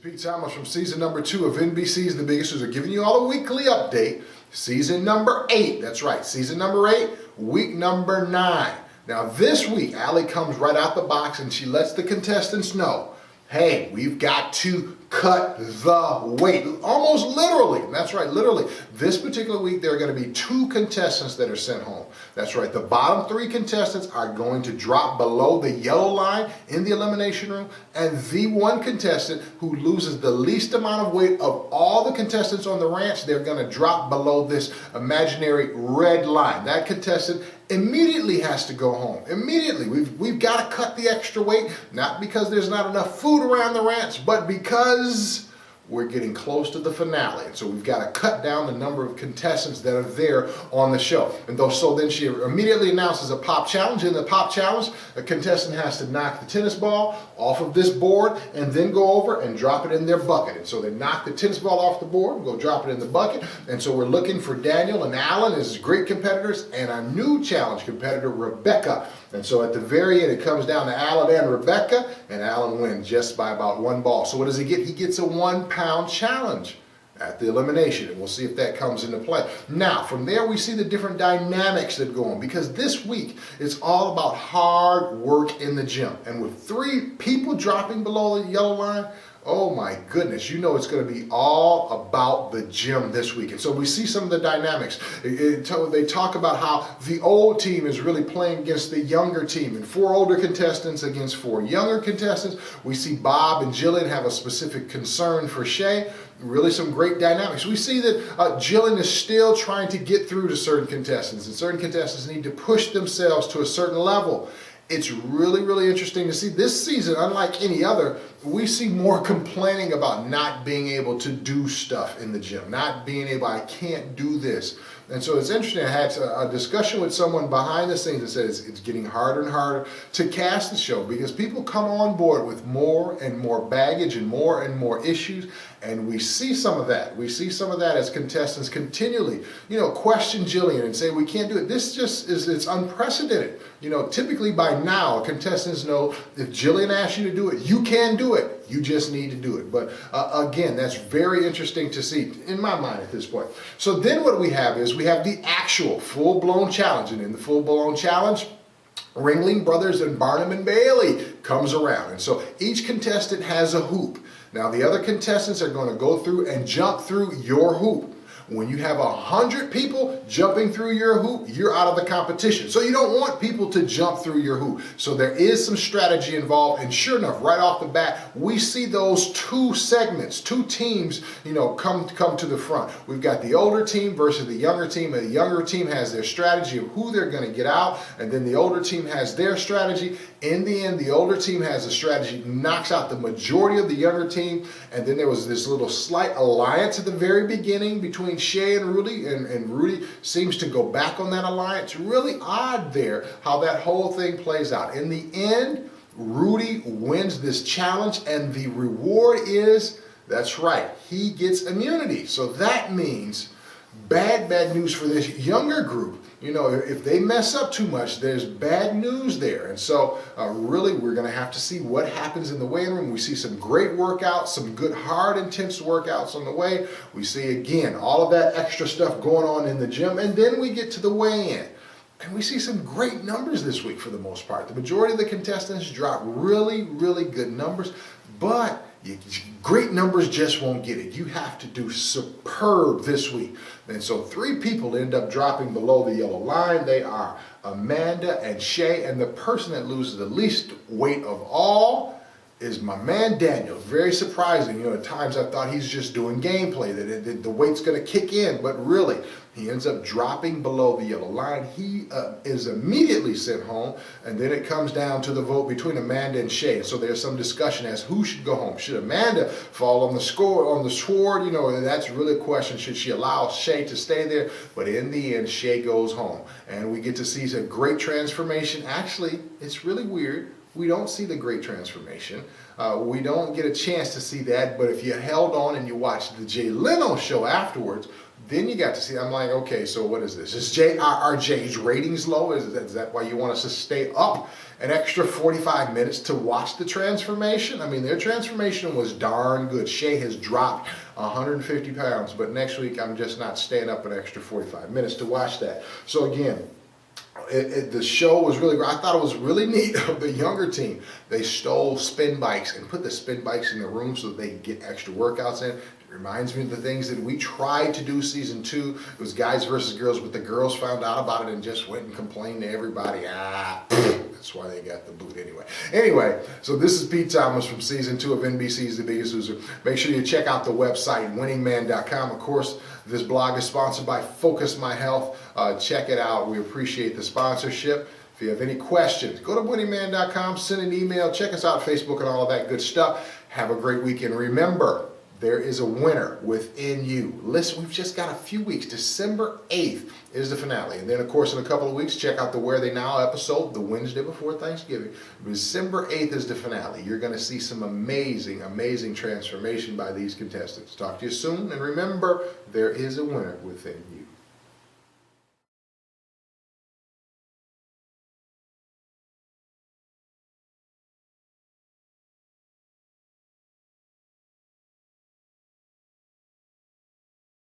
Pete Thomas from season number 2 of NBC's The Biggest Loser, giving you all a weekly update. Season number 8, that's right, season number 8, week number 9. Now this week, Allie comes right out the box and she lets the contestants know, hey, we've got to cut the weight. Almost literally, that's right, literally. This particular week, there are going to be 2 contestants that are sent home. That's right, the bottom 3 contestants are going to drop below the yellow line in the elimination room, and the one contestant who loses the least amount of weight of all the contestants on the ranch, they're going to drop below this imaginary red line. That contestant immediately has to go home. Immediately. We've got to cut the extra weight, not because there's not enough food around the ranch, but because we're getting close to the finale. And so we've got to cut down the number of contestants that are there on the show. And so then she immediately announces a pop challenge. In the pop challenge, a contestant has to knock the tennis ball off of this board and then go over and drop it in their bucket. And so they knock the tennis ball off the board and go drop it in the bucket. And so we're looking for Daniel and Alan as great competitors and a new challenge competitor, Rebecca. And so at the very end, it comes down to Alan and Rebecca, and Alan wins just by about 1 ball. So what does he get? He gets a 1-pound challenge at the elimination, and we'll see if that comes into play. Now, from there, we see the different dynamics that go on, because this week, it's all about hard work in the gym. And with 3 people dropping below the yellow line, oh my goodness, you know it's going to be all about the gym this week. And so we see some of the dynamics. They talk about how the old team is really playing against the younger team, and 4 older contestants against 4 younger contestants. We see Bob and Jillian have a specific concern for Shay. Really some great dynamics. We see that Jillian is still trying to get through to certain contestants, and certain contestants need to push themselves to a certain level. It's really, really interesting to see. This season, unlike any other, we see more complaining about not being able to do stuff in the gym, not being able, I can't do this. And so it's interesting, I had a discussion with someone behind the scenes that says it's getting harder and harder to cast the show because people come on board with more and more baggage and more issues, and we see some of that. We see some of that as contestants continually, question Jillian and say, we can't do it. This just it's unprecedented. Typically by now, contestants know if Jillian asks you to do it, you can do it. You just need to do it. But again, that's very interesting to see in my mind at this point. So then what we have is we have the actual full-blown challenge. And in the full-blown challenge, Ringling Brothers and Barnum and Bailey comes around. And so each contestant has a hoop. Now the other contestants are going to go through and jump through your hoop. When you have 100 people jumping through your hoop, you're out of the competition. So you don't want people to jump through your hoop. So there is some strategy involved. And sure enough, right off the bat, we see those 2 segments, 2 teams, come to the front. We've got the older team versus the younger team. And the younger team has their strategy of who they're going to get out. And then the older team has their strategy. In the end, the older team has a strategy, knocks out the majority of the younger team. And then there was this little slight alliance at the very beginning between Shay and Rudy, and Rudy seems to go back on that alliance. Really odd there how that whole thing plays out. In the end, Rudy wins this challenge, and the reward is, that's right, he gets immunity. So that means bad news for this younger group. If they mess up too much, there's bad news there. And so really, we're going to have to see what happens in the weighing room. We see some great workouts, some good, hard, intense workouts on the way. We see, again, all of that extra stuff going on in the gym. And then we get to the weigh-in. And we see some great numbers this week for the most part. The majority of the contestants drop really, really good numbers. But great numbers just won't get it. You have to do superb this week. And so 3 people end up dropping below the yellow line. They are Amanda and Shay, and the person that loses the least weight of all is my man Daniel. Very surprising. At times I thought he's just doing gameplay, that the weight's going to kick in, but really, he ends up dropping below the yellow line. He is immediately sent home, and then it comes down to the vote between Amanda and Shay. So there's some discussion as who should go home. Should Amanda fall on the sword? That's really a question. Should she allow Shay to stay there? But in the end, Shay goes home, and we get to see a great transformation. Actually, it's really weird. We don't see the great transformation. We don't get a chance to see that, but if you held on and you watched the Jay Leno show afterwards, then you got to see, I'm like, okay, so what is this? Are Jay's ratings low? Is that why you want us to stay up an extra 45 minutes to watch the transformation. I mean, their transformation was darn good. Shea has dropped 150 pounds, but next week I'm just not staying up an extra 45 minutes to watch that. So again, the show was really great. I thought it was really neat of the younger team. They stole spin bikes and put the spin bikes in the room so that they could get extra workouts in. It reminds me of the things that we tried to do season 2. It was guys versus girls, but the girls found out about it and just went and complained to everybody. That's why they got the boot anyway. Anyway, so this is Pete Thomas from season 2 of NBC's The Biggest Loser. Make sure you check out the website, winningman.com. Of course, this blog is sponsored by Focus My Health. Check it out. We appreciate the sponsorship. If you have any questions, go to winningman.com, send an email, check us out on Facebook and all of that good stuff. Have a great weekend. Remember, there is a winner within you. Listen, we've just got a few weeks. December 8th is the finale. And then, of course, in a couple of weeks, check out the Where They Now episode, the Wednesday before Thanksgiving. December 8th is the finale. You're going to see some amazing, amazing transformation by these contestants. Talk to you soon. And remember, there is a winner within you.